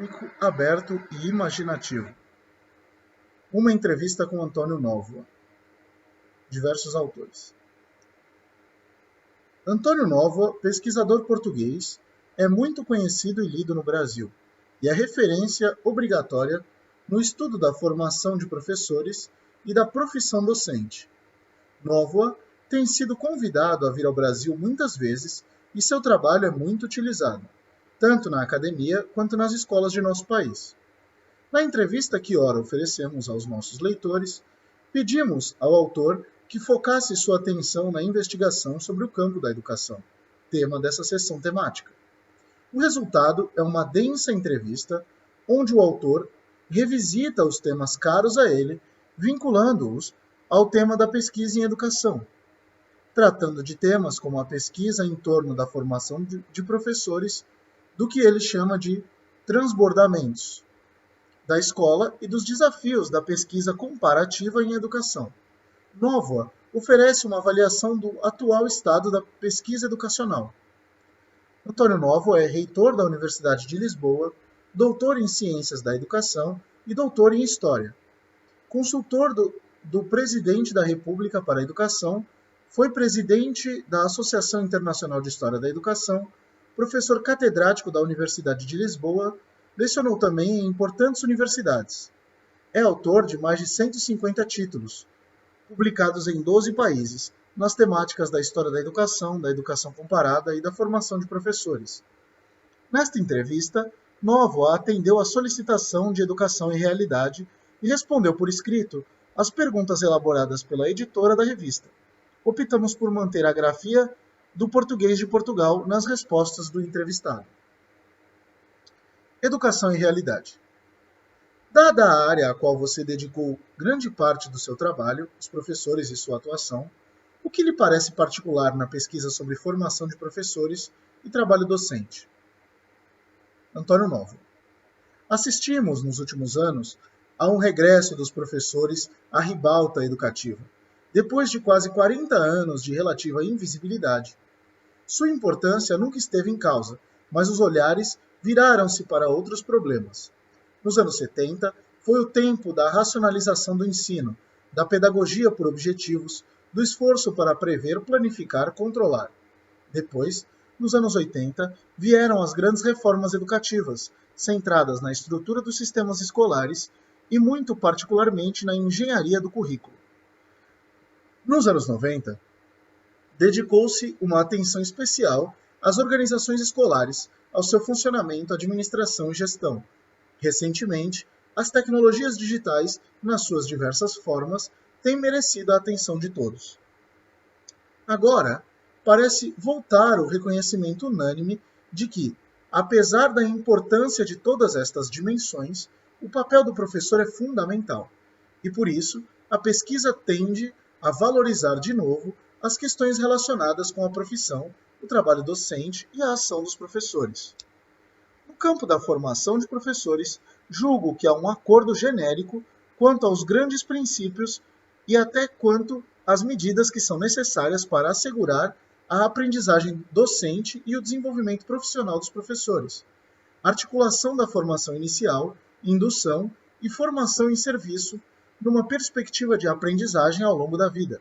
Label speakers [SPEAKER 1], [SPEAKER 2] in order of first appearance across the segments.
[SPEAKER 1] dinâmico, aberto e imaginativo. Uma entrevista com Antônio Nóvoa. Diversos autores. Antônio Nóvoa, pesquisador português, é muito conhecido e lido no Brasil, e é referência obrigatória no estudo da formação de professores e da profissão docente. Nóvoa tem sido convidado a vir ao Brasil muitas vezes e seu trabalho é muito utilizado, tanto na academia quanto nas escolas de nosso país. Na entrevista que ora oferecemos aos nossos leitores, pedimos ao autor que focasse sua atenção na investigação sobre o campo da educação, tema dessa sessão temática. O resultado é uma densa entrevista onde o autor revisita os temas caros a ele, vinculando-os ao tema da pesquisa em educação, tratando de temas como a pesquisa em torno da formação de professores, do que ele chama de transbordamentos da escola e dos desafios da pesquisa comparativa em educação. Nóvoa oferece uma avaliação do atual estado da pesquisa educacional. Antônio Nóvoa é reitor da Universidade de Lisboa, doutor em Ciências da Educação e doutor em História. Consultor do Presidente da República para a Educação, foi presidente da Associação Internacional de História da Educação, professor catedrático da Universidade de Lisboa, lecionou também em importantes universidades. É autor de mais de 150 títulos, publicados em 12 países, nas temáticas da história da educação comparada e da formação de professores. Nesta entrevista, Nóvoa atendeu à solicitação de Educação e Realidade e respondeu por escrito as perguntas elaboradas pela editora da revista. Optamos por manter a grafia do português de Portugal nas respostas do entrevistado. Educação e Realidade. Dada a área a qual você dedicou grande parte do seu trabalho, os professores e sua atuação, o que lhe parece particular na pesquisa sobre formação de professores e trabalho docente? Antônio Nóvoa. Assistimos, nos últimos anos, a um regresso dos professores à ribalta educativa, depois de quase 40 anos de relativa invisibilidade. Sua importância nunca esteve em causa, mas os olhares viraram-se para outros problemas. Nos anos 70, foi o tempo da racionalização do ensino, da pedagogia por objetivos, do esforço para prever, planificar, controlar. Depois, nos anos 80, vieram as grandes reformas educativas, centradas na estrutura dos sistemas escolares e, muito particularmente, na engenharia do currículo. Nos anos 90, dedicou-se uma atenção especial às organizações escolares, ao seu funcionamento, administração e gestão. Recentemente, as tecnologias digitais, nas suas diversas formas, têm merecido a atenção de todos. Agora, parece voltar o reconhecimento unânime de que, apesar da importância de todas estas dimensões, o papel do professor é fundamental. E por isso, a pesquisa tende a valorizar de novo as questões relacionadas com a profissão, o trabalho docente e a ação dos professores. No campo da formação de professores, julgo que há um acordo genérico quanto aos grandes princípios e até quanto às medidas que são necessárias para assegurar a aprendizagem docente e o desenvolvimento profissional dos professores, articulação da formação inicial, indução e formação em serviço, numa perspectiva de aprendizagem ao longo da vida.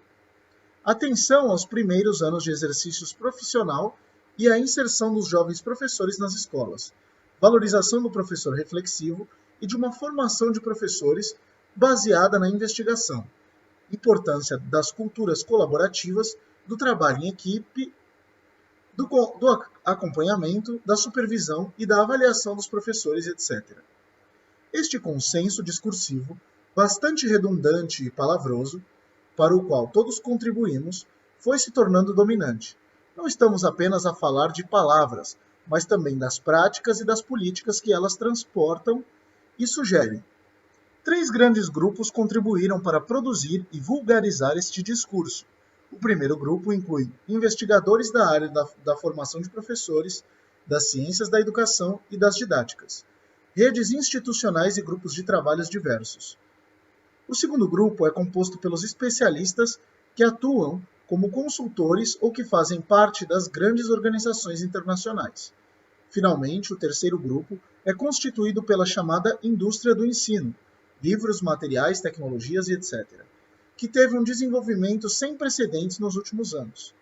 [SPEAKER 1] Atenção aos primeiros anos de exercícios profissional e à inserção dos jovens professores nas escolas, valorização do professor reflexivo e de uma formação de professores baseada na investigação, importância das culturas colaborativas, do trabalho em equipe, do acompanhamento, da supervisão e da avaliação dos professores, etc. Este consenso discursivo, bastante redundante e palavroso, para o qual todos contribuímos, foi se tornando dominante. Não estamos apenas a falar de palavras, mas também das práticas e das políticas que elas transportam e sugerem. 3 grandes grupos contribuíram para produzir e vulgarizar este discurso. O primeiro grupo inclui investigadores da área da formação de professores, das ciências da educação e das didáticas, redes institucionais e grupos de trabalhos diversos. O segundo grupo é composto pelos especialistas que atuam como consultores ou que fazem parte das grandes organizações internacionais. Finalmente, o terceiro grupo é constituído pela chamada indústria do ensino, livros, materiais, tecnologias e etc., que teve um desenvolvimento sem precedentes nos últimos anos.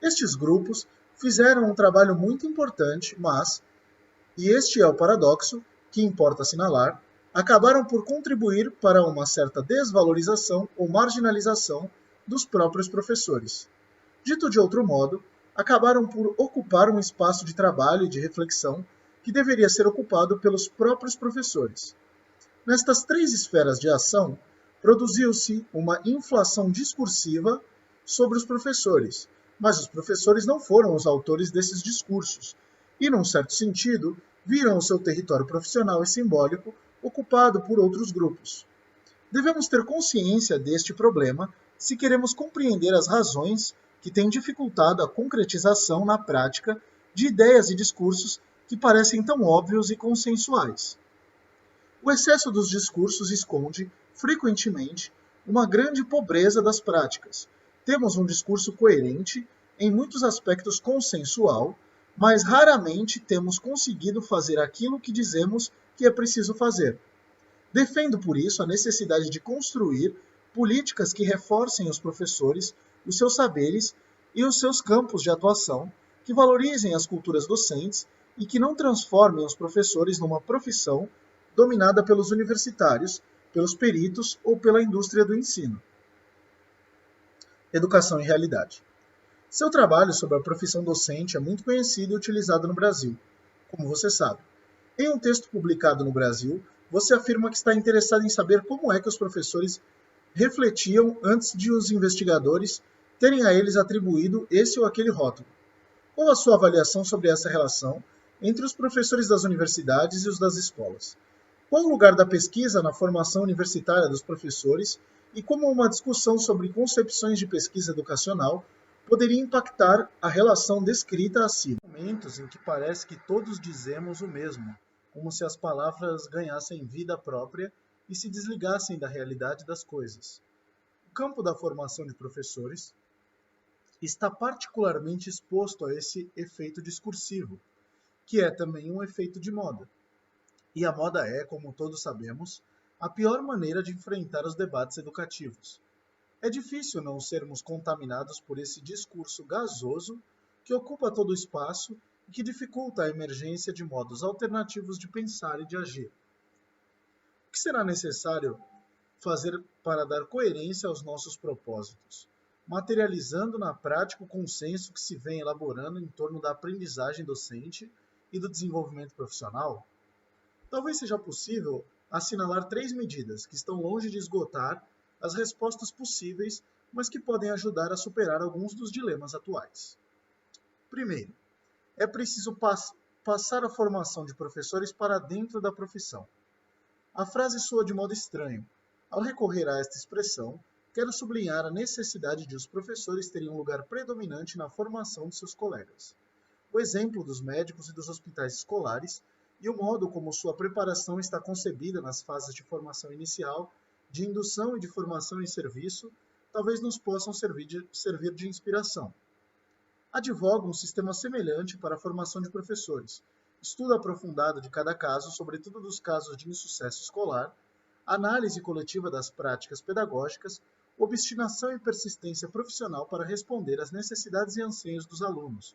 [SPEAKER 1] Estes grupos fizeram um trabalho muito importante, mas, e este é o paradoxo que importa assinalar, acabaram por contribuir para uma certa desvalorização ou marginalização dos próprios professores. Dito de outro modo, acabaram por ocupar um espaço de trabalho e de reflexão que deveria ser ocupado pelos próprios professores. Nestas três esferas de ação, produziu-se uma inflação discursiva sobre os professores, mas os professores não foram os autores desses discursos, e, num certo sentido, viram o seu território profissional e simbólico ocupado por outros grupos. Devemos ter consciência deste problema se queremos compreender as razões que têm dificultado a concretização na prática de ideias e discursos que parecem tão óbvios e consensuais. O excesso dos discursos esconde, frequentemente, uma grande pobreza das práticas. Temos um discurso coerente, em muitos aspectos consensual, mas raramente temos conseguido fazer aquilo que dizemos que é preciso fazer. Defendo, por isso, a necessidade de construir políticas que reforcem os professores, os seus saberes e os seus campos de atuação, que valorizem as culturas docentes e que não transformem os professores numa profissão dominada pelos universitários, pelos peritos ou pela indústria do ensino. Educação em realidade. Seu trabalho sobre a profissão docente é muito conhecido e utilizado no Brasil, como você sabe. Em um texto publicado no Brasil, você afirma que está interessado em saber como é que os professores refletiam antes de os investigadores terem a eles atribuído esse ou aquele rótulo. Qual a sua avaliação sobre essa relação entre os professores das universidades e os das escolas? Qual o lugar da pesquisa na formação universitária dos professores e como uma discussão sobre concepções de pesquisa educacional poderia impactar a relação descrita acima? Momentos em que parece que todos dizemos o mesmo, como se as palavras ganhassem vida própria e se desligassem da realidade das coisas. O campo da formação de professores está particularmente exposto a esse efeito discursivo, que é também um efeito de moda. E a moda é, como todos sabemos, a pior maneira de enfrentar os debates educativos. É difícil não sermos contaminados por esse discurso gasoso que ocupa todo o espaço e que dificulta a emergência de modos alternativos de pensar e de agir. O que será necessário fazer para dar coerência aos nossos propósitos, materializando na prática o consenso que se vem elaborando em torno da aprendizagem docente e do desenvolvimento profissional? Talvez seja possível assinalar três medidas que estão longe de esgotar as respostas possíveis, mas que podem ajudar a superar alguns dos dilemas atuais. Primeiro, é preciso passar a formação de professores para dentro da profissão. A frase soa de modo estranho. Ao recorrer a esta expressão, quero sublinhar a necessidade de os professores terem um lugar predominante na formação de seus colegas. O exemplo dos médicos e dos hospitais escolares e o modo como sua preparação está concebida nas fases de formação inicial, de indução e de formação em serviço, talvez nos possam servir de inspiração. Advoga um sistema semelhante para a formação de professores, estudo aprofundado de cada caso, sobretudo dos casos de insucesso escolar, análise coletiva das práticas pedagógicas, obstinação e persistência profissional para responder às necessidades e anseios dos alunos,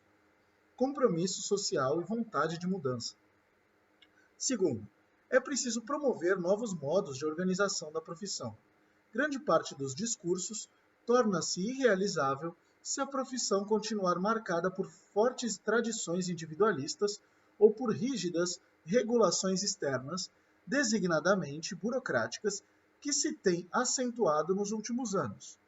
[SPEAKER 1] compromisso social e vontade de mudança. Segundo, é preciso promover novos modos de organização da profissão. Grande parte dos discursos torna-se irrealizável se a profissão continuar marcada por fortes tradições individualistas ou por rígidas regulações externas, designadamente burocráticas, que se têm acentuado nos últimos anos.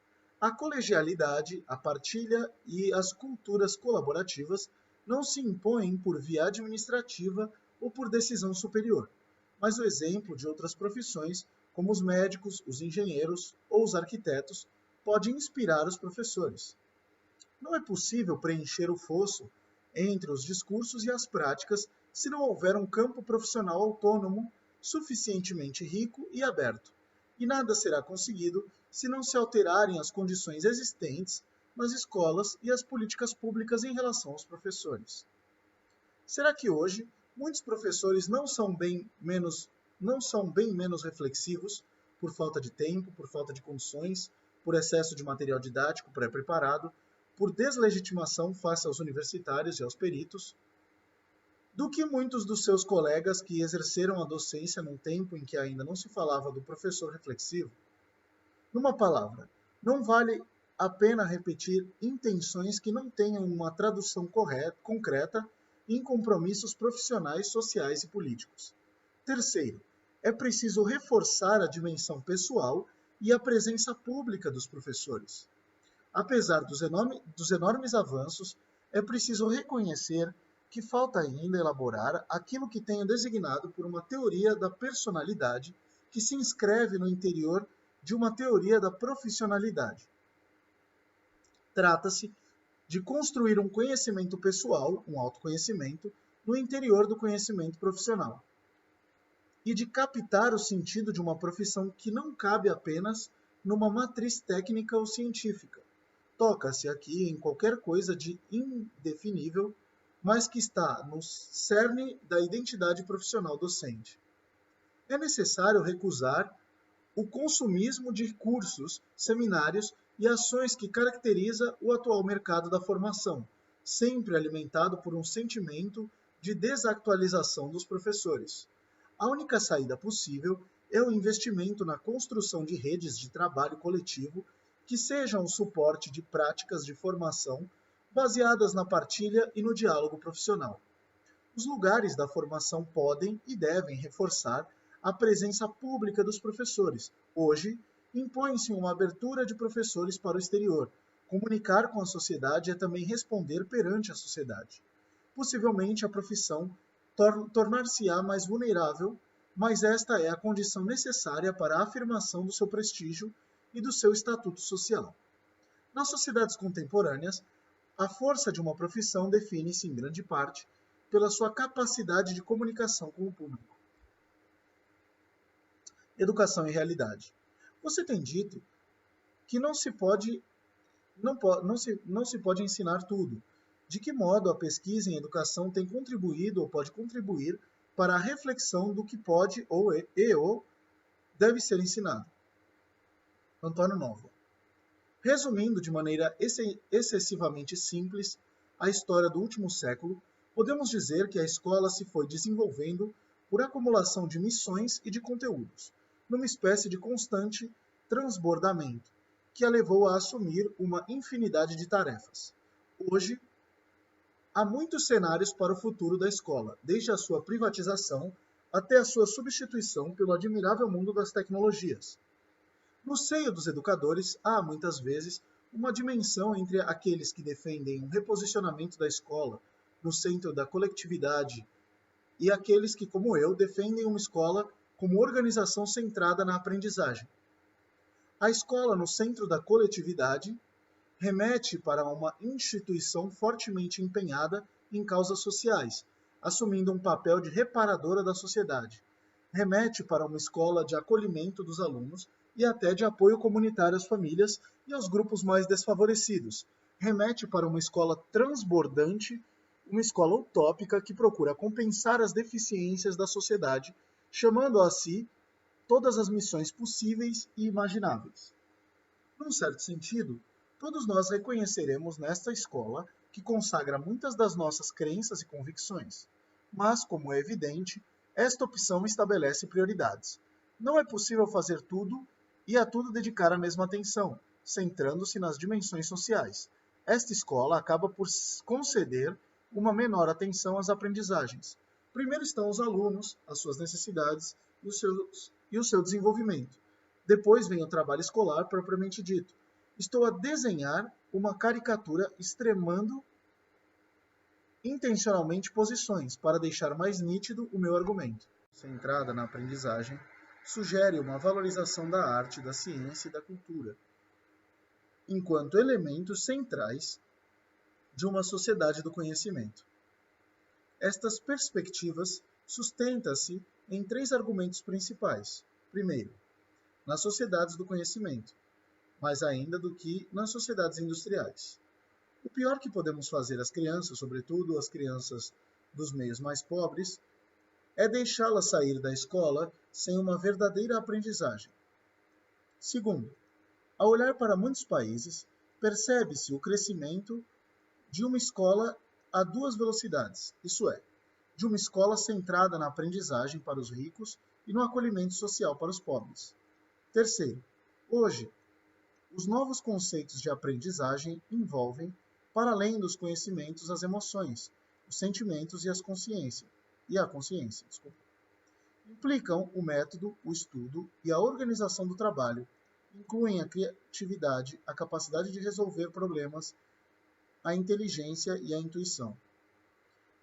[SPEAKER 1] A colegialidade, a partilha e as culturas colaborativas não se impõem por via administrativa ou por decisão superior, mas o exemplo de outras profissões, como os médicos, os engenheiros ou os arquitetos, pode inspirar os professores. Não é possível preencher o fosso entre os discursos e as práticas se não houver um campo profissional autônomo, suficientemente rico e aberto. E nada será conseguido se não se alterarem as condições existentes nas escolas e as políticas públicas em relação aos professores. Será que hoje Muitos professores não são bem menos reflexivos por falta de tempo, por falta de condições, por excesso de material didático pré-preparado, por deslegitimação face aos universitários e aos peritos, do que muitos dos seus colegas que exerceram a docência num tempo em que ainda não se falava do professor reflexivo. Numa palavra, não vale a pena repetir intenções que não tenham uma tradução concreta em compromissos profissionais, sociais e políticos. Terceiro, é preciso reforçar a dimensão pessoal e a presença pública dos professores. Apesar dos enormes avanços, é preciso reconhecer que falta ainda elaborar aquilo que tenho designado por uma teoria da personalidade que se inscreve no interior de uma teoria da profissionalidade. Trata-se de construir um conhecimento pessoal, um autoconhecimento, no interior do conhecimento profissional. E de captar o sentido de uma profissão que não cabe apenas numa matriz técnica ou científica. Toca-se aqui em qualquer coisa de indefinível, mas que está no cerne da identidade profissional docente. É necessário recusar o consumismo de cursos, seminários e ações que caracteriza o atual mercado da formação, sempre alimentado por um sentimento de desatualização dos professores. A única saída possível é o investimento na construção de redes de trabalho coletivo que sejam o suporte de práticas de formação baseadas na partilha e no diálogo profissional. Os lugares da formação podem e devem reforçar a presença pública dos professores. Hoje, impõe-se uma abertura de professores para o exterior. Comunicar com a sociedade é também responder perante a sociedade. Possivelmente a profissão tornar-se-á mais vulnerável, mas esta é a condição necessária para a afirmação do seu prestígio e do seu estatuto social. Nas sociedades contemporâneas, a força de uma profissão define-se, em grande parte, pela sua capacidade de comunicação com o público. Educação e realidade. Você tem dito que não se pode ensinar tudo. De que modo a pesquisa em educação tem contribuído ou pode contribuir para a reflexão do que pode ou deve ser ensinado? Antônio Nova. Resumindo de maneira excessivamente simples a história do último século, podemos dizer que a escola se foi desenvolvendo por acumulação de missões e de conteúdos, numa espécie de constante transbordamento, que a levou a assumir uma infinidade de tarefas. Hoje, há muitos cenários para o futuro da escola, desde a sua privatização até a sua substituição pelo admirável mundo das tecnologias. No seio dos educadores, há, muitas vezes, uma dimensão entre aqueles que defendem um reposicionamento da escola no centro da coletividade e aqueles que, como eu, defendem uma escola como organização centrada na aprendizagem. A escola no centro da coletividade remete para uma instituição fortemente empenhada em causas sociais, assumindo um papel de reparadora da sociedade. Remete para uma escola de acolhimento dos alunos e até de apoio comunitário às famílias e aos grupos mais desfavorecidos. Remete para uma escola transbordante, uma escola utópica que procura compensar as deficiências da sociedade, chamando a si todas as missões possíveis e imagináveis. Num certo sentido, todos nós reconheceremos nesta escola que consagra muitas das nossas crenças e convicções. Mas, como é evidente, esta opção estabelece prioridades. Não é possível fazer tudo e a tudo dedicar a mesma atenção, centrando-se nas dimensões sociais. Esta escola acaba por conceder uma menor atenção às aprendizagens. Primeiro estão os alunos, as suas necessidades e o seu desenvolvimento. Depois vem o trabalho escolar propriamente dito. Estou a desenhar uma caricatura extremando intencionalmente posições para deixar mais nítido o meu argumento. Centrada na aprendizagem, sugere uma valorização da arte, da ciência e da cultura, enquanto elementos centrais de uma sociedade do conhecimento. Estas perspectivas sustentam-se em 3 argumentos principais. Primeiro, nas sociedades do conhecimento, mais ainda do que nas sociedades industriais. O pior que podemos fazer às crianças, sobretudo às crianças dos meios mais pobres é deixá-la sair da escola sem uma verdadeira aprendizagem. Segundo, ao olhar para muitos países, percebe-se o crescimento de uma escola a duas velocidades, isso é, de uma escola centrada na aprendizagem para os ricos e no acolhimento social para os pobres. Terceiro, hoje, os novos conceitos de aprendizagem envolvem, para além dos conhecimentos, as emoções, os sentimentos e a consciência. Implicam o método, o estudo e a organização do trabalho, incluem a criatividade, a capacidade de resolver problemas, a inteligência e a intuição.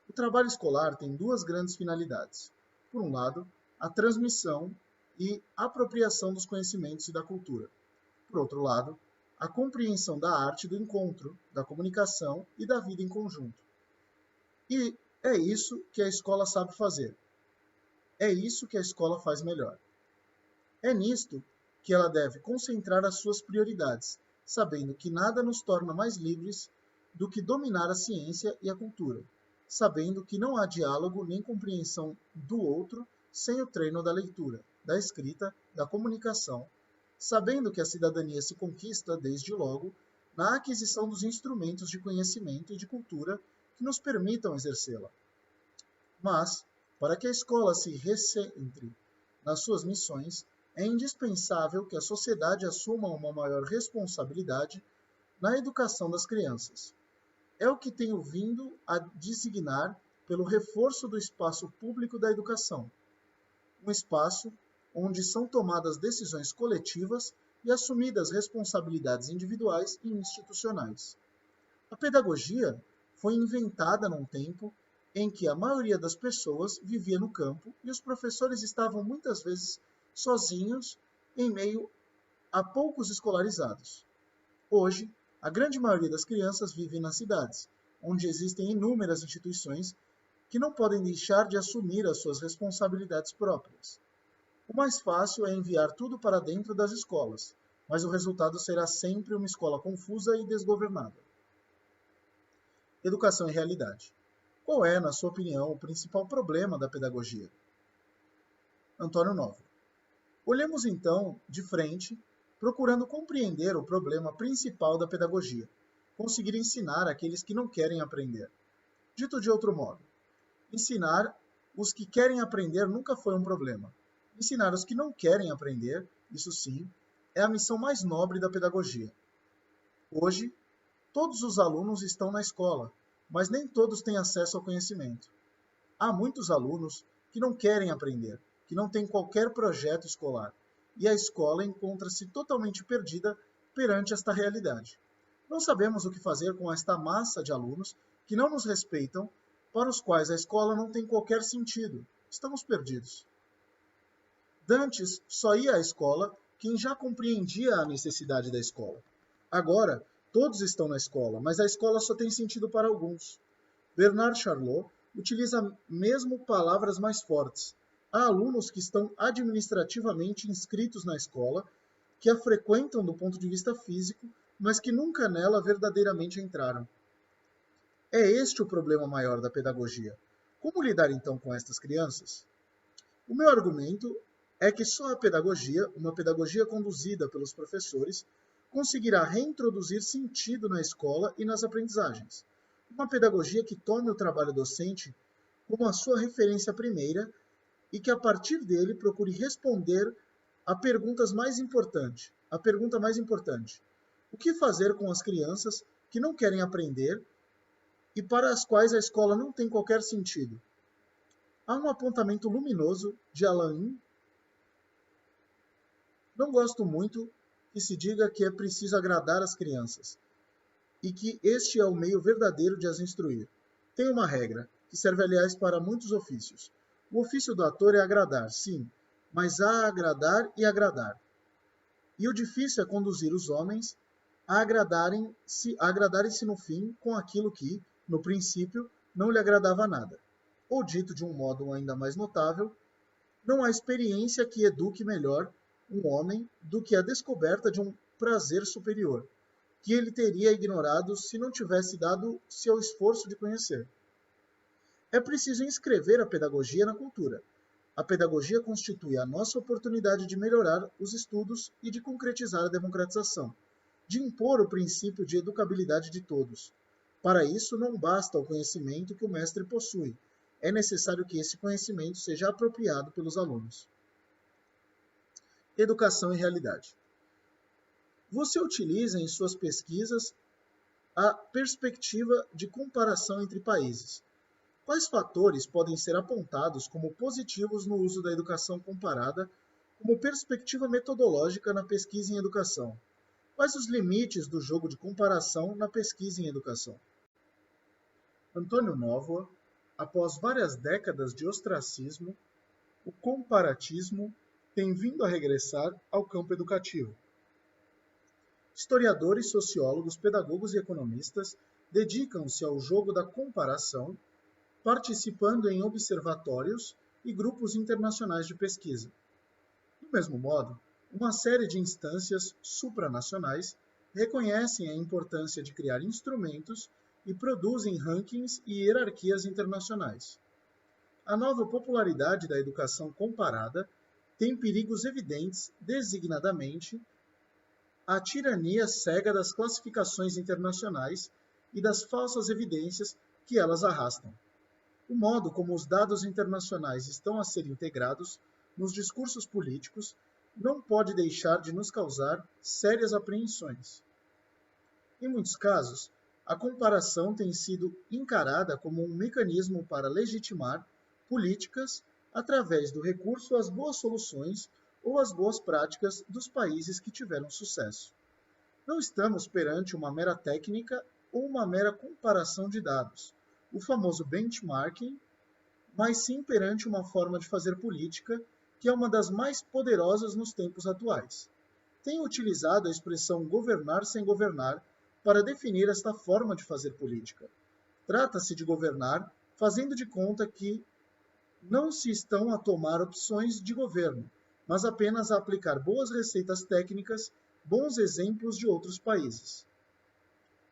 [SPEAKER 1] O trabalho escolar tem duas grandes finalidades. Por um lado, a transmissão e apropriação dos conhecimentos e da cultura. Por outro lado, a compreensão da arte do encontro, da comunicação e da vida em conjunto. E é isso que a escola sabe fazer. É isso que a escola faz melhor. É nisto que ela deve concentrar as suas prioridades, sabendo que nada nos torna mais livres do que dominar a ciência e a cultura, sabendo que não há diálogo nem compreensão do outro sem o treino da leitura, da escrita, da comunicação, sabendo que a cidadania se conquista, desde logo, na aquisição dos instrumentos de conhecimento e de cultura que nos permitam exercê-la. Mas, para que a escola se recentre nas suas missões, é indispensável que a sociedade assuma uma maior responsabilidade na educação das crianças. É o que tenho vindo a designar pelo reforço do espaço público da educação, um espaço onde são tomadas decisões coletivas e assumidas responsabilidades individuais e institucionais. A pedagogia foi inventada num tempo em que a maioria das pessoas vivia no campo e os professores estavam muitas vezes sozinhos em meio a poucos escolarizados. Hoje, a grande maioria das crianças vive nas cidades, onde existem inúmeras instituições que não podem deixar de assumir as suas responsabilidades próprias. O mais fácil é enviar tudo para dentro das escolas, mas o resultado será sempre uma escola confusa e desgovernada. Educação e realidade. Qual é, na sua opinião, o principal problema da pedagogia? Antônio Novo. Olhemos então de frente, procurando compreender o problema principal da pedagogia, conseguir ensinar aqueles que não querem aprender. Dito de outro modo, ensinar os que querem aprender nunca foi um problema. Ensinar os que não querem aprender, isso sim, é a missão mais nobre da pedagogia. Hoje, todos os alunos estão na escola, mas nem todos têm acesso ao conhecimento. Há muitos alunos que não querem aprender, que não têm qualquer projeto escolar, e a escola encontra-se totalmente perdida perante esta realidade. Não sabemos o que fazer com esta massa de alunos que não nos respeitam, para os quais a escola não tem qualquer sentido. Estamos perdidos. Dantes só ia à escola quem já compreendia a necessidade da escola. Agora, todos estão na escola, mas a escola só tem sentido para alguns. Bernard Charlot utiliza mesmo palavras mais fortes. Há alunos que estão administrativamente inscritos na escola, que a frequentam do ponto de vista físico, mas que nunca nela verdadeiramente entraram. É este o problema maior da pedagogia. Como lidar então com estas crianças? O meu argumento é que só a pedagogia, uma pedagogia conduzida pelos professores, conseguirá reintroduzir sentido na escola e nas aprendizagens. Uma pedagogia que tome o trabalho docente como a sua referência primeira e que a partir dele procure responder a pergunta mais importante. O que fazer com as crianças que não querem aprender e para as quais a escola não tem qualquer sentido? Há um apontamento luminoso de Alain. Não gosto muito que se diga que é preciso agradar as crianças e que este é o meio verdadeiro de as instruir. Tem uma regra, que serve aliás para muitos ofícios. O ofício do ator é agradar, sim, mas há agradar e agradar. E o difícil é conduzir os homens a agradarem-se no fim com aquilo que, no princípio, não lhe agradava nada. Ou dito de um modo ainda mais notável, não há experiência que eduque melhor um homem do que a descoberta de um prazer superior, que ele teria ignorado se não tivesse dado-se ao esforço de conhecer. É preciso inscrever a pedagogia na cultura. A pedagogia constitui a nossa oportunidade de melhorar os estudos e de concretizar a democratização, de impor o princípio de educabilidade de todos. Para isso, não basta o conhecimento que o mestre possui, é necessário que esse conhecimento seja apropriado pelos alunos. Educação e realidade. Você utiliza em suas pesquisas a perspectiva de comparação entre países. Quais fatores podem ser apontados como positivos no uso da educação comparada como perspectiva metodológica na pesquisa em educação? Quais os limites do jogo de comparação na pesquisa em educação? Antônio Nóvoa, após várias décadas de ostracismo, o comparatismo tem vindo a regressar ao campo educativo. Historiadores, sociólogos, pedagogos e economistas dedicam-se ao jogo da comparação, participando em observatórios e grupos internacionais de pesquisa. Do mesmo modo, uma série de instâncias supranacionais reconhecem a importância de criar instrumentos e produzem rankings e hierarquias internacionais. A nova popularidade da educação comparada tem perigos evidentes, designadamente a tirania cega das classificações internacionais e das falsas evidências que elas arrastam. O modo como os dados internacionais estão a ser integrados nos discursos políticos não pode deixar de nos causar sérias apreensões. Em muitos casos, a comparação tem sido encarada como um mecanismo para legitimar políticas através do recurso às boas soluções ou às boas práticas dos países que tiveram sucesso. Não estamos perante uma mera técnica ou uma mera comparação de dados, o famoso benchmarking, mas sim perante uma forma de fazer política que é uma das mais poderosas nos tempos atuais. Tenho utilizado a expressão governar sem governar para definir esta forma de fazer política. Trata-se de governar fazendo de conta que não se estão a tomar opções de governo, mas apenas a aplicar boas receitas técnicas, bons exemplos de outros países.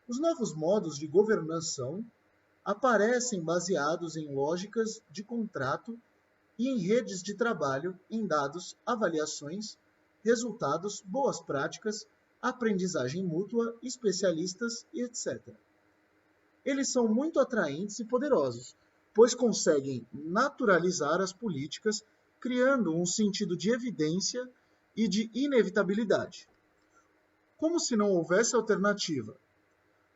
[SPEAKER 1] Os novos modos de governação aparecem baseados em lógicas de contrato e em redes de trabalho em dados, avaliações, resultados, boas práticas, aprendizagem mútua, especialistas e etc. Eles são muito atraentes e poderosos, pois conseguem naturalizar as políticas, criando um sentido de evidência e de inevitabilidade. Como se não houvesse alternativa.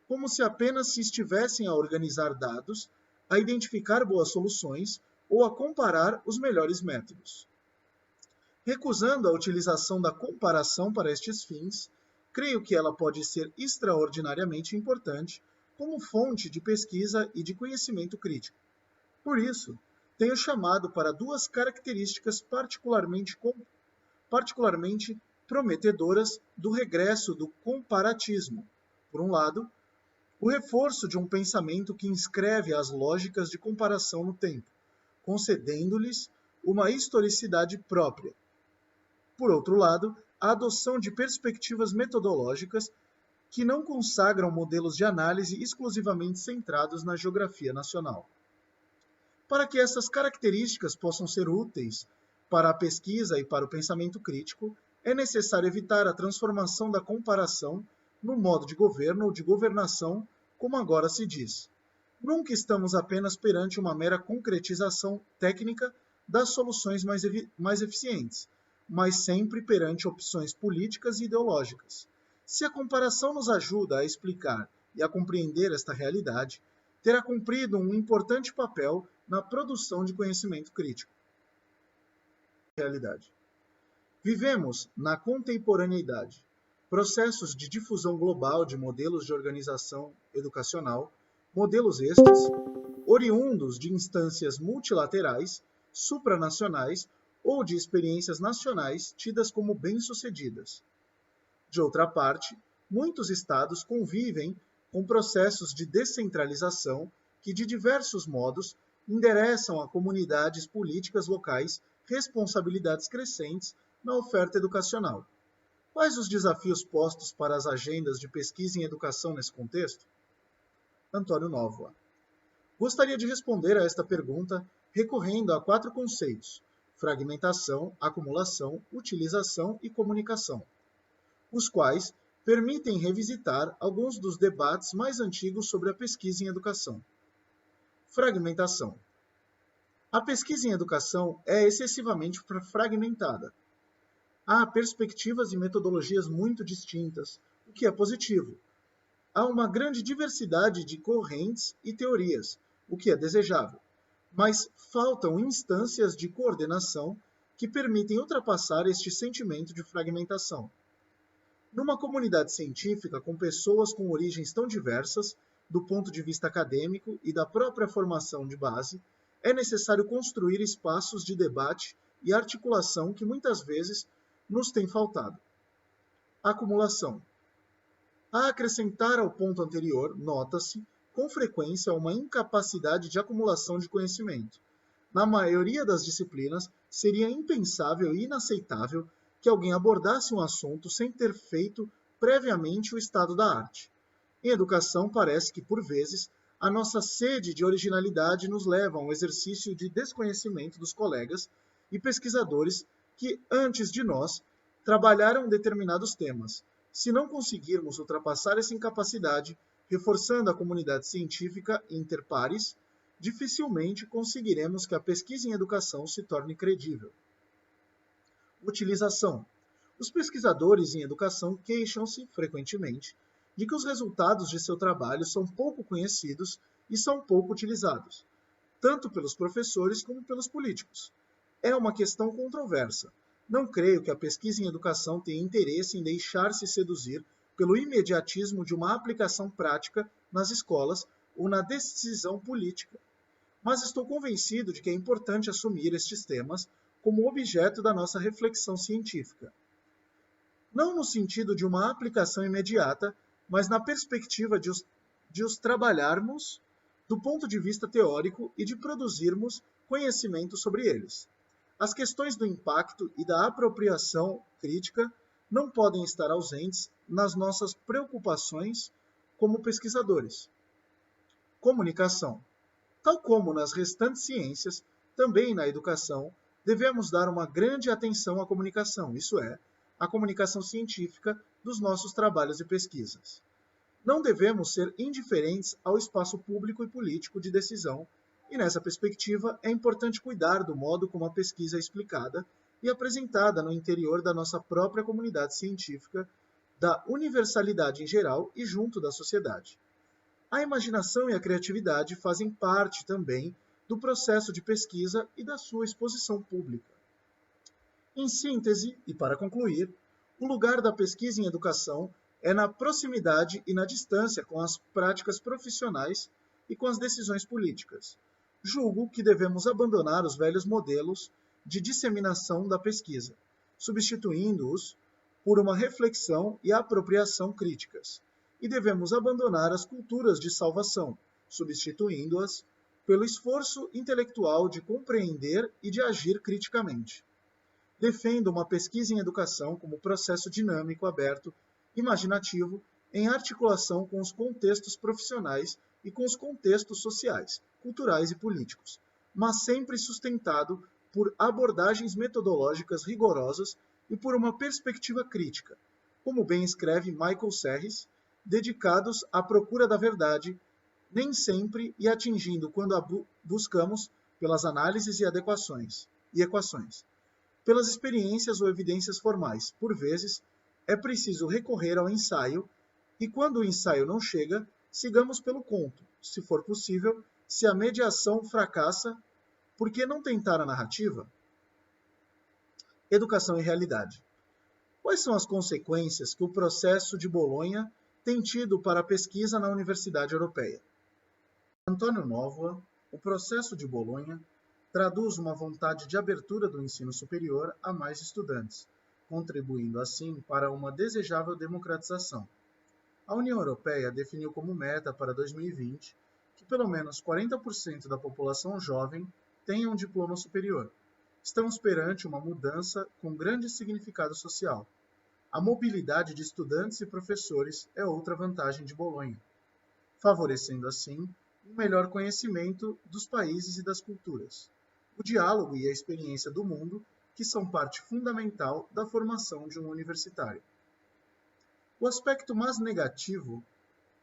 [SPEAKER 1] Como se apenas se estivessem a organizar dados, a identificar boas soluções ou a comparar os melhores métodos. Recusando a utilização da comparação para estes fins, creio que ela pode ser extraordinariamente importante como fonte de pesquisa e de conhecimento crítico. Por isso, tenho chamado para duas características particularmente prometedoras do regresso do comparatismo. Por um lado, o reforço de um pensamento que inscreve as lógicas de comparação no tempo, concedendo-lhes uma historicidade própria. Por outro lado, a adoção de perspectivas metodológicas que não consagram modelos de análise exclusivamente centrados na geografia nacional. Para que essas características possam ser úteis para a pesquisa e para o pensamento crítico, é necessário evitar a transformação da comparação no modo de governo ou de governação, como agora se diz. Nunca estamos apenas perante uma mera concretização técnica das soluções mais eficientes, mas sempre perante opções políticas e ideológicas. Se a comparação nos ajuda a explicar e a compreender esta realidade, terá cumprido um importante papel na produção de conhecimento crítico. Realidade. Vivemos na contemporaneidade processos de difusão global de modelos de organização educacional, modelos estes oriundos de instâncias multilaterais, supranacionais ou de experiências nacionais tidas como bem-sucedidas. De outra parte, muitos estados convivem com processos de descentralização que, de diversos modos, endereçam a comunidades políticas locais responsabilidades crescentes na oferta educacional. Quais os desafios postos para as agendas de pesquisa em educação nesse contexto? Antônio Nóvoa. Gostaria de responder a esta pergunta recorrendo a 4 conceitos: fragmentação, acumulação, utilização e comunicação, os quais permitem revisitar alguns dos debates mais antigos sobre a pesquisa em educação. Fragmentação. A pesquisa em educação é excessivamente fragmentada. Há perspectivas e metodologias muito distintas, o que é positivo. Há uma grande diversidade de correntes e teorias, o que é desejável, mas faltam instâncias de coordenação que permitem ultrapassar este sentimento de fragmentação. Numa comunidade científica com pessoas com origens tão diversas, do ponto de vista acadêmico e da própria formação de base, é necessário construir espaços de debate e articulação que muitas vezes nos têm faltado. Acumulação. A acrescentar ao ponto anterior, nota-se, com frequência, uma incapacidade de acumulação de conhecimento. Na maioria das disciplinas, seria impensável e inaceitável que alguém abordasse um assunto sem ter feito previamente o estado da arte. Em educação, parece que, por vezes, a nossa sede de originalidade nos leva a um exercício de desconhecimento dos colegas e pesquisadores que, antes de nós, trabalharam determinados temas. Se não conseguirmos ultrapassar essa incapacidade, reforçando a comunidade científica inter pares, dificilmente conseguiremos que a pesquisa em educação se torne credível. Utilização. Os pesquisadores em educação queixam-se, frequentemente, de que os resultados de seu trabalho são pouco conhecidos e são pouco utilizados, tanto pelos professores como pelos políticos. É uma questão controversa. Não creio que a pesquisa em educação tenha interesse em deixar-se seduzir pelo imediatismo de uma aplicação prática nas escolas ou na decisão política. Mas estou convencido de que é importante assumir estes temas como objeto da nossa reflexão científica. Não no sentido de uma aplicação imediata, mas na perspectiva de os trabalharmos do ponto de vista teórico e de produzirmos conhecimento sobre eles. As questões do impacto e da apropriação crítica não podem estar ausentes nas nossas preocupações como pesquisadores. Comunicação. Tal como nas restantes ciências, também na educação, devemos dar uma grande atenção à comunicação, isso é, à comunicação científica dos nossos trabalhos e pesquisas. Não devemos ser indiferentes ao espaço público e político de decisão, e nessa perspectiva é importante cuidar do modo como a pesquisa é explicada e apresentada no interior da nossa própria comunidade científica, da universalidade em geral e junto da sociedade. A imaginação e a criatividade fazem parte também do processo de pesquisa e da sua exposição pública. Em síntese, e para concluir, o lugar da pesquisa em educação é na proximidade e na distância com as práticas profissionais e com as decisões políticas. Julgo que devemos abandonar os velhos modelos de disseminação da pesquisa, substituindo-os por uma reflexão e apropriação críticas. E devemos abandonar as culturas de salvação, substituindo-as pelo esforço intelectual de compreender e de agir criticamente. Defendo uma pesquisa em educação como processo dinâmico, aberto, imaginativo, em articulação com os contextos profissionais e com os contextos sociais, culturais e políticos, mas sempre sustentado por abordagens metodológicas rigorosas e por uma perspectiva crítica, como bem escreve Michael Serres, dedicados à procura da verdade, nem sempre e atingindo quando a buscamos pelas análises e equações. Pelas experiências ou evidências formais, por vezes, é preciso recorrer ao ensaio e, quando o ensaio não chega, sigamos pelo conto, se for possível, se a mediação fracassa, por que não tentar a narrativa? Educação e realidade. Quais são as consequências que o processo de Bolonha tem tido para a pesquisa na Universidade Europeia? Antônio Novoa, o processo de Bolonha traduz uma vontade de abertura do ensino superior a mais estudantes, contribuindo assim para uma desejável democratização. A União Europeia definiu como meta para 2020 que pelo menos 40% da população jovem tenha um diploma superior. Estamos perante uma mudança com grande significado social. A mobilidade de estudantes e professores é outra vantagem de Bolonha, favorecendo assim um melhor conhecimento dos países e das culturas, o diálogo e a experiência do mundo, que são parte fundamental da formação de um universitário. O aspecto mais negativo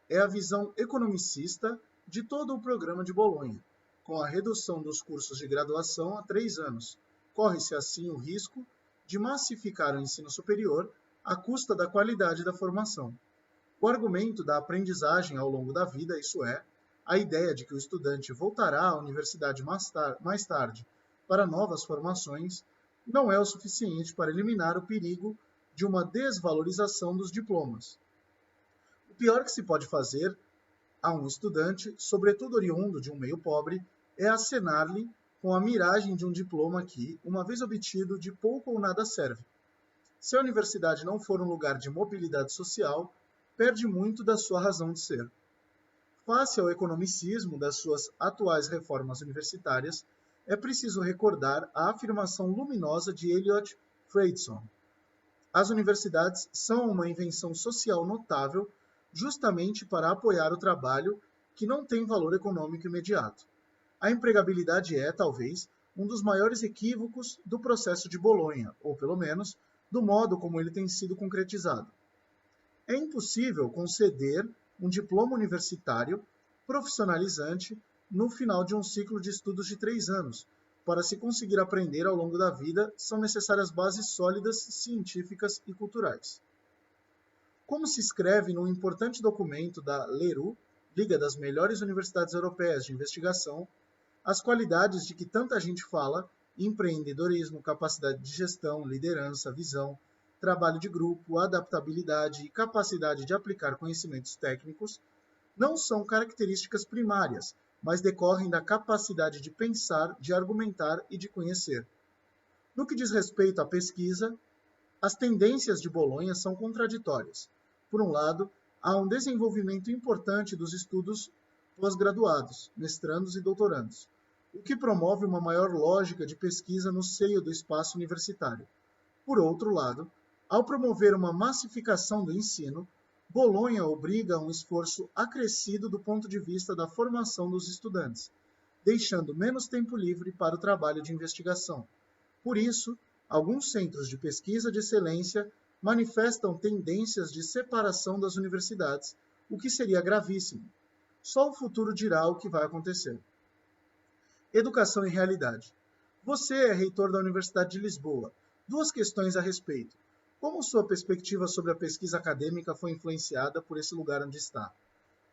[SPEAKER 1] é a visão economicista de todo o programa de Bolonha, com a redução dos cursos de graduação a 3 anos. Corre-se assim o risco de massificar o ensino superior à custa da qualidade da formação. O argumento da aprendizagem ao longo da vida, isso é, a ideia de que o estudante voltará à universidade mais tarde para novas formações, não é o suficiente para eliminar o perigo de uma desvalorização dos diplomas. O pior que se pode fazer a um estudante, sobretudo oriundo de um meio pobre, é acenar-lhe com a miragem de um diploma que, uma vez obtido, de pouco ou nada serve. Se a universidade não for um lugar de mobilidade social, perde muito da sua razão de ser. Face ao economicismo das suas atuais reformas universitárias, é preciso recordar a afirmação luminosa de Elliot Freidson. As universidades são uma invenção social notável justamente para apoiar o trabalho que não tem valor econômico imediato. A empregabilidade é, talvez, um dos maiores equívocos do processo de Bolonha, ou pelo menos, do modo como ele tem sido concretizado. É impossível conceder um diploma universitário profissionalizante no final de um ciclo de estudos de 3 anos. Para se conseguir aprender ao longo da vida, são necessárias bases sólidas, científicas e culturais. Como se escreve num importante documento da LERU, Liga das Melhores Universidades Europeias de Investigação, as qualidades de que tanta gente fala, empreendedorismo, capacidade de gestão, liderança, visão, trabalho de grupo, adaptabilidade e capacidade de aplicar conhecimentos técnicos, não são características primárias, mas decorrem da capacidade de pensar, de argumentar e de conhecer. No que diz respeito à pesquisa, as tendências de Bolonha são contraditórias. Por um lado, há um desenvolvimento importante dos estudos pós-graduados, mestrandos e doutorandos, o que promove uma maior lógica de pesquisa no seio do espaço universitário. Por outro lado, ao promover uma massificação do ensino, Bolonha obriga a um esforço acrescido do ponto de vista da formação dos estudantes, deixando menos tempo livre para o trabalho de investigação. Por isso, alguns centros de pesquisa de excelência manifestam tendências de separação das universidades, o que seria gravíssimo. Só o futuro dirá o que vai acontecer. Educação e realidade. Você é reitor da Universidade de Lisboa. 2 questões a respeito. Como sua perspectiva sobre a pesquisa acadêmica foi influenciada por esse lugar onde está?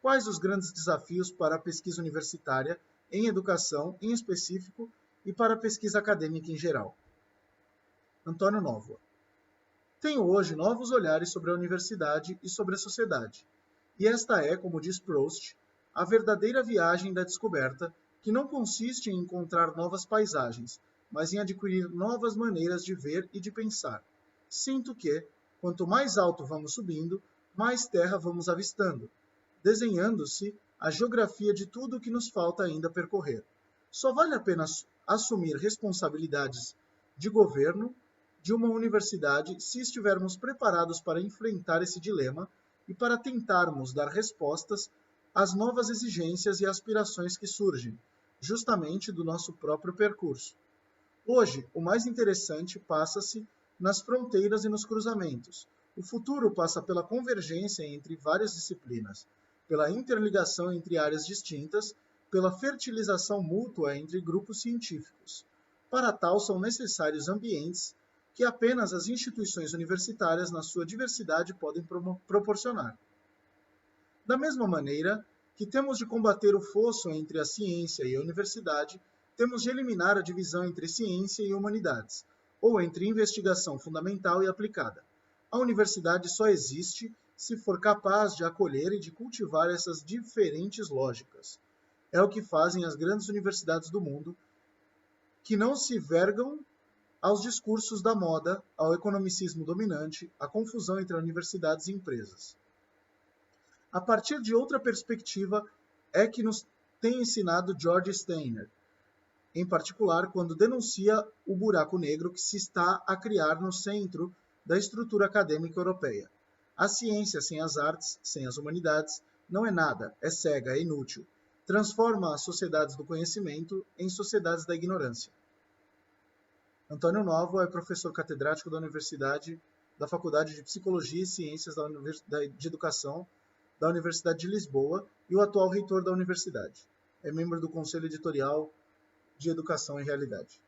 [SPEAKER 1] Quais os grandes desafios para a pesquisa universitária, em educação em específico, e para a pesquisa acadêmica em geral? Antônio Novoa. Tenho hoje novos olhares sobre a universidade e sobre a sociedade. E esta é, como diz Proust, a verdadeira viagem da descoberta, que não consiste em encontrar novas paisagens, mas em adquirir novas maneiras de ver e de pensar. Sinto que, quanto mais alto vamos subindo, mais terra vamos avistando, desenhando-se a geografia de tudo o que nos falta ainda percorrer. Só vale a pena assumir responsabilidades de governo de uma universidade se estivermos preparados para enfrentar esse dilema e para tentarmos dar respostas às novas exigências e aspirações que surgem, justamente do nosso próprio percurso. Hoje, o mais interessante passa-se nas fronteiras e nos cruzamentos. O futuro passa pela convergência entre várias disciplinas, pela interligação entre áreas distintas, pela fertilização mútua entre grupos científicos. Para tal, são necessários ambientes que apenas as instituições universitárias, na sua diversidade, podem proporcionar. Da mesma maneira que temos de combater o fosso entre a ciência e a universidade, temos de eliminar a divisão entre ciência e humanidades, ou entre investigação fundamental e aplicada. A universidade só existe se for capaz de acolher e de cultivar essas diferentes lógicas. É o que fazem as grandes universidades do mundo, que não se vergam aos discursos da moda, ao economicismo dominante, à confusão entre universidades e empresas. A partir de outra perspectiva é que nos tem ensinado George Steiner, em particular quando denuncia o buraco negro que se está a criar no centro da estrutura acadêmica europeia. A ciência sem as artes, sem as humanidades, não é nada, é cega, é inútil. transforma as sociedades do conhecimento em sociedades da ignorância. Antônio Novo é professor catedrático da Faculdade de Psicologia e Ciências de Educação da Universidade de Lisboa e o atual reitor da universidade. É membro do Conselho Editorial de Educação e Realidade.